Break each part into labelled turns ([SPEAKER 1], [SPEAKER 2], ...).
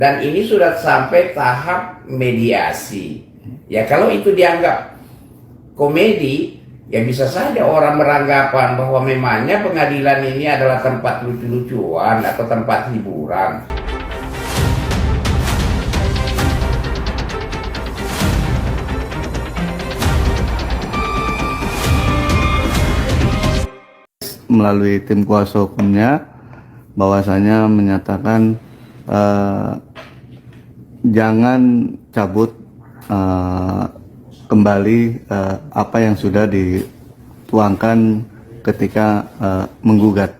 [SPEAKER 1] Dan ini sudah sampai tahap mediasi. Ya kalau itu dianggap komedi, ya bisa saja orang beranggapan bahwa memangnya pengadilan ini adalah tempat lucu-lucuan atau tempat hiburan.
[SPEAKER 2] Melalui tim kuasa hukumnya bahwasanya menyatakan jangan cabut kembali apa yang sudah dituangkan ketika menggugat.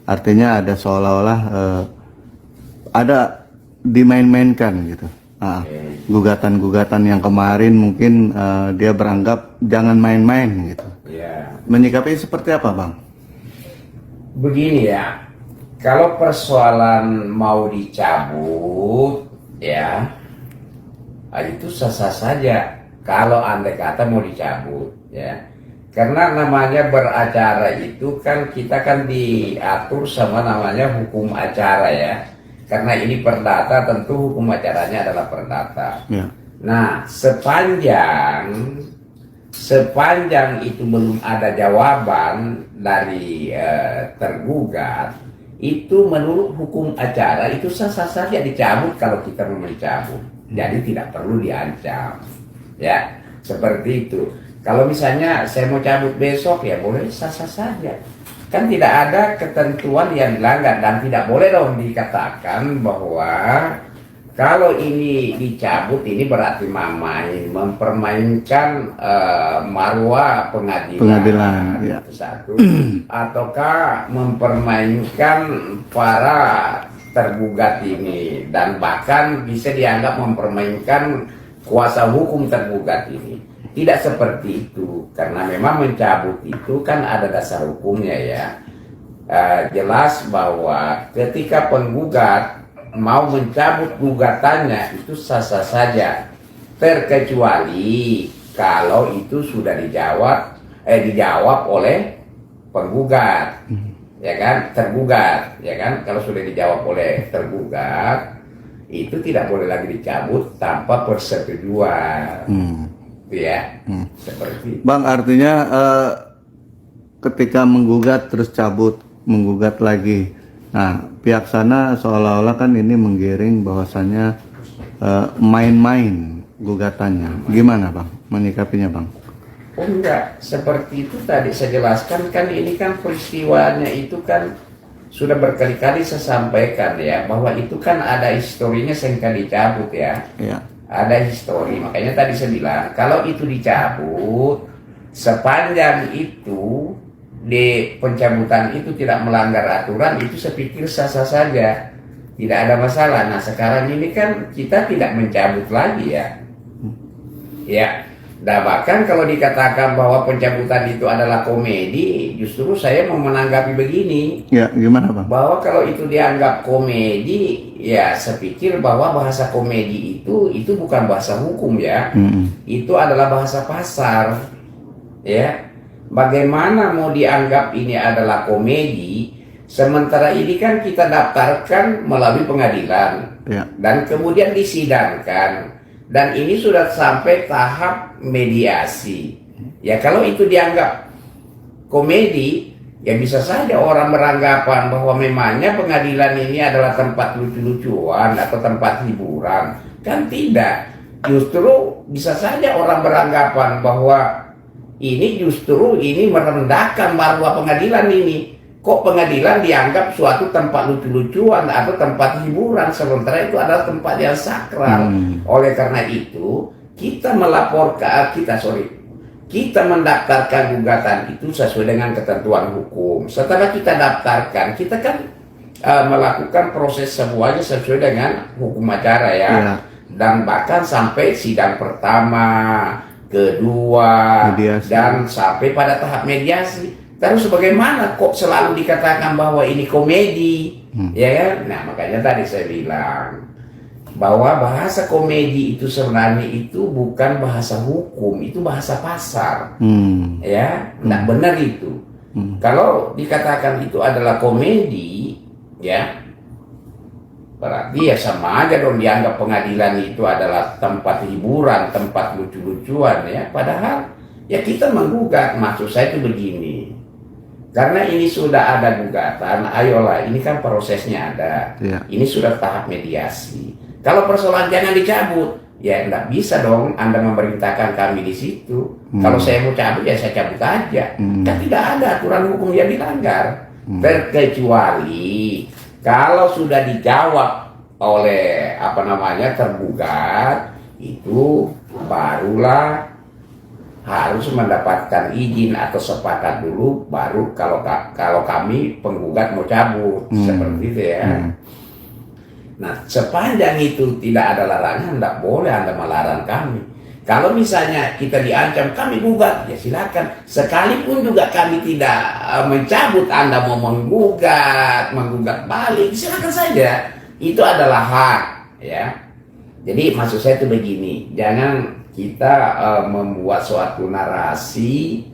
[SPEAKER 2] Artinya ada seolah-olah ada dimain-mainkan gitu. Gugatan-gugatan yang kemarin mungkin dia beranggap jangan main-main gitu. Menyikapi seperti apa, Bang?
[SPEAKER 1] Begini ya, kalau persoalan mau dicabut ya itu sah-sah saja kalau andai kata mau dicabut ya, karena namanya beracara itu kan kita kan diatur sama namanya hukum acara ya, karena ini perdata tentu hukum acaranya adalah perdata ya. Nah sepanjang itu belum ada jawaban dari tergugat, itu menurut hukum acara itu sah-sah saja dicabut kalau kita mau mencabut. Jadi tidak perlu diancam. Ya, seperti itu. Kalau misalnya saya mau cabut besok ya boleh sah-sah saja. Kan tidak ada ketentuan yang dilanggar dan tidak boleh dong dikatakan bahwa kalau ini dicabut ini berarti mempermainkan marwah pengadilan ya. Satu, ataukah mempermainkan para tergugat ini, dan bahkan bisa dianggap mempermainkan kuasa hukum tergugat ini. Tidak seperti itu, karena memang mencabut itu kan ada dasar hukumnya ya. Jelas bahwa ketika penggugat mau mencabut gugatannya itu sah-sah saja, terkecuali kalau itu sudah dijawab oleh penggugat, ya kan, tergugat, ya kan. Kalau sudah dijawab oleh tergugat, itu tidak boleh lagi dicabut tanpa persetujuan, ya, seperti.
[SPEAKER 2] Bang, artinya ketika menggugat terus cabut, menggugat lagi. Nah, pihak sana seolah-olah kan ini menggiring bahwasannya main-main gugatannya. Gimana, Bang, menyikapinya, Bang?
[SPEAKER 1] Oh enggak, seperti itu tadi saya jelaskan kan, ini kan peristiwanya itu kan sudah berkali-kali saya sampaikan ya, bahwa itu kan ada historinya sehingga dicabut ya. Ada histori, makanya tadi saya bilang kalau itu dicabut, sepanjang itu di pencabutan itu tidak melanggar aturan, itu saya pikir sah-sah saja, tidak ada masalah. Nah sekarang ini kan kita tidak mencabut lagi ya, dan bahkan kalau dikatakan bahwa pencabutan itu adalah komedi, justru saya mau menanggapi begini.
[SPEAKER 2] Ya, gimana, Bang?
[SPEAKER 1] Bahwa kalau itu dianggap komedi, ya saya pikir bahwa bahasa komedi itu bukan bahasa hukum ya, itu adalah bahasa pasar, ya. Bagaimana mau dianggap ini adalah komedi, sementara ini kan kita daftarkan melalui pengadilan dan kemudian disidangkan, dan ini sudah sampai tahap mediasi. Ya kalau itu dianggap komedi, ya bisa saja orang beranggapan bahwa memangnya pengadilan ini adalah tempat lucu-lucuan atau tempat hiburan. Kan tidak, justru bisa saja orang beranggapan bahwa ini justru ini merendahkan marwah pengadilan ini. Kok pengadilan dianggap suatu tempat lucu-lucuan atau tempat hiburan, sementara itu adalah tempat yang sakral. Oleh karena itu kita kita mendaftarkan gugatan itu sesuai dengan ketentuan hukum. Setelah kita daftarkan, kita kan melakukan proses semuanya sesuai dengan hukum acara ya. Dan bahkan sampai sidang pertama, kedua, dan sampai pada tahap mediasi. Terus bagaimana kok selalu dikatakan bahwa ini komedi, ya kan? Nah makanya tadi saya bilang bahwa bahasa komedi itu sebenarnya itu bukan bahasa hukum, itu bahasa pasar, ya, nggak benar itu. Kalau dikatakan itu adalah komedi, ya, berarti ya sama aja dong dianggap pengadilan itu adalah tempat hiburan, tempat lucu-lucuan ya. Padahal ya kita menggugat, maksud saya itu begini. Karena ini sudah ada gugatan, ayolah, ini kan prosesnya ada.
[SPEAKER 2] Ya.
[SPEAKER 1] Ini sudah tahap mediasi. Kalau persoalan jangan dicabut, ya enggak bisa dong Anda memerintahkan kami di situ. Kalau saya mau cabut ya saya cabut aja. Kan tidak ada aturan hukum yang dilanggar. Terkecuali kalau sudah dijawab oleh tergugat, itu barulah harus mendapatkan izin atau sepakat dulu, baru kalau kami penggugat mau cabut seperti itu ya. Nah, sepanjang itu tidak ada larangan, tidak boleh Anda melarang kami. Kalau misalnya kita diancam, kami gugat, ya silakan. Sekalipun juga kami tidak mencabut, Anda mau menggugat balik, silakan saja. Itu adalah hak, ya. Jadi maksud saya itu begini, jangan kita membuat suatu narasi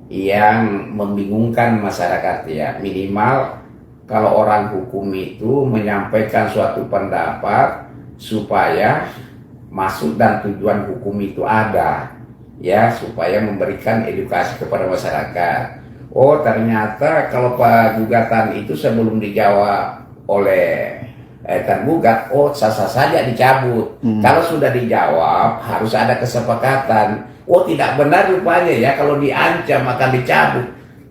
[SPEAKER 1] yang membingungkan masyarakat ya. Minimal kalau orang hukum itu menyampaikan suatu pendapat supaya maksud dan tujuan hukum itu ada ya, supaya memberikan edukasi kepada masyarakat. Oh ternyata kalau gugatan itu sebelum dijawab oleh tergugat, oh sah-sah saja dicabut. Kalau sudah dijawab harus ada kesepakatan. Oh tidak benar rupanya ya kalau diancam akan dicabut.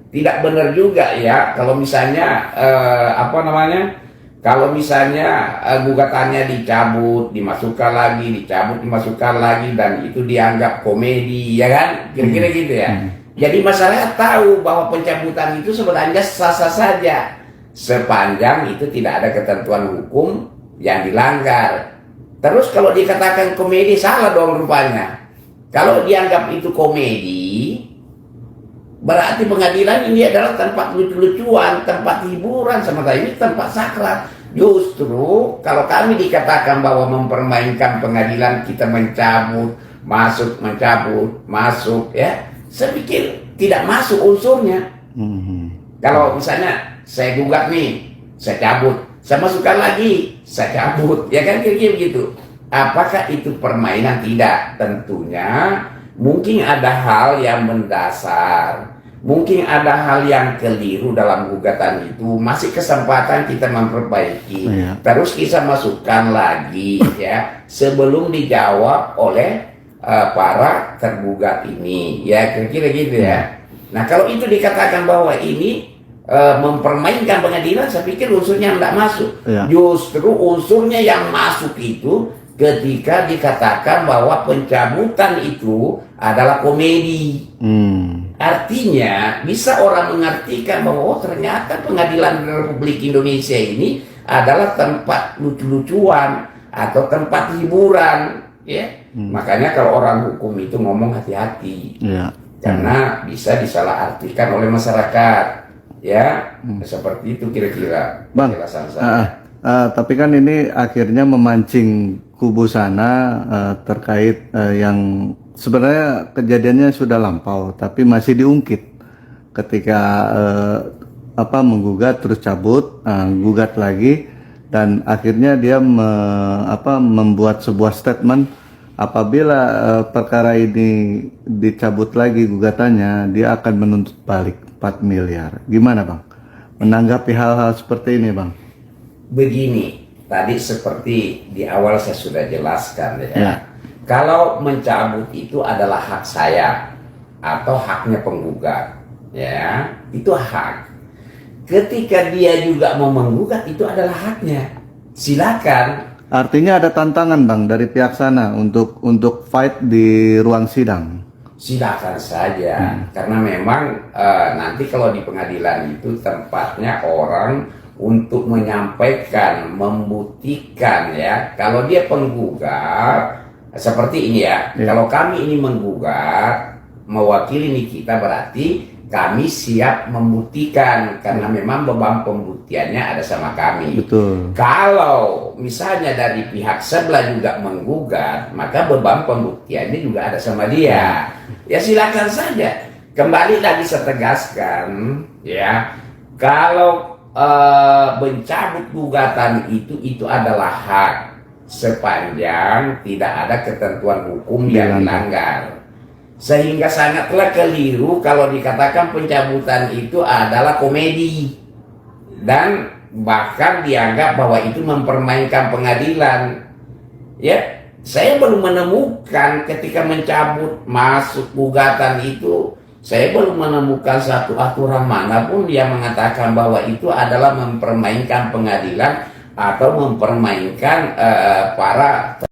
[SPEAKER 1] Tidak benar juga ya kalau misalnya kalau misalnya gugatannya dicabut, dimasukkan lagi, dicabut, dimasukkan lagi, dan itu dianggap komedi, ya kan? Kira-kira gitu ya. Jadi masyarakat tahu bahwa pencabutan itu sebenarnya sah-sah saja sepanjang itu tidak ada ketentuan hukum yang dilanggar. Terus kalau dikatakan komedi, salah dong rupanya. Kalau dianggap itu komedi, berarti pengadilan ini adalah tempat lucu-lucuan, tempat hiburan, sementara ini tempat sakral. Justru kalau kami dikatakan bahwa mempermainkan pengadilan, kita mencabut, masuk ya, saya pikir tidak masuk unsurnya. Kalau misalnya saya gugat nih, saya cabut, saya masukkan lagi, saya cabut, ya kan kira-kira begitu. Apakah itu permainan? Tidak, tentunya. Mungkin ada hal yang mendasar, mungkin ada hal yang keliru dalam gugatan itu, masih kesempatan kita memperbaiki. Terus kita masukkan lagi ya, sebelum dijawab oleh para tergugat ini, ya kira-kira gitu ya. Nah kalau itu dikatakan bahwa ini mempermainkan pengadilan, saya pikir unsurnya tidak masuk. Justru unsurnya yang masuk itu ketika dikatakan bahwa pencabutan itu adalah komedi. Artinya bisa orang mengartikan bahwa oh, ternyata pengadilan Republik Indonesia ini adalah tempat lucu-lucuan atau tempat hiburan ya. Makanya kalau orang hukum itu ngomong hati-hati karena bisa disalahartikan oleh masyarakat ya. Seperti itu kira-kira penjelasan saya.
[SPEAKER 2] Tapi kan ini akhirnya memancing kubu sana terkait yang sebenarnya kejadiannya sudah lampau, tapi masih diungkit ketika menggugat terus cabut, gugat lagi, dan akhirnya dia membuat sebuah statement apabila perkara ini dicabut lagi gugatannya, dia akan menuntut balik 4 miliar. Gimana Bang menanggapi hal-hal seperti ini Bang?
[SPEAKER 1] Begini, tadi seperti di awal saya sudah jelaskan ya. Kalau mencabut itu adalah hak saya atau haknya penggugat, ya itu hak. Ketika dia juga mau menggugat, itu adalah haknya. Silakan.
[SPEAKER 2] Artinya ada tantangan Bang dari pihak sana untuk fight di ruang sidang.
[SPEAKER 1] Silakan saja, karena memang nanti kalau di pengadilan itu tempatnya orang untuk menyampaikan, membuktikan ya. Kalau dia penggugat seperti ini ya, kalau kami ini menggugat mewakili kita, berarti kami siap membuktikan karena memang beban pembuktiannya ada sama kami.
[SPEAKER 2] Betul.
[SPEAKER 1] Kalau misalnya dari pihak sebelah juga menggugat, maka beban pembuktiannya juga ada sama dia. Ya silakan saja. Kembali lagi saya tegaskan ya, kalau mencabut gugatan itu adalah hak sepanjang tidak ada ketentuan hukum yang dilanggar. Sehingga sangatlah keliru kalau dikatakan pencabutan itu adalah komedi dan bahkan dianggap bahwa itu mempermainkan pengadilan. Ya, saya belum menemukan ketika mencabut masuk gugatan itu, saya belum menemukan satu aturan manapun yang mengatakan bahwa itu adalah mempermainkan pengadilan atau mempermainkan para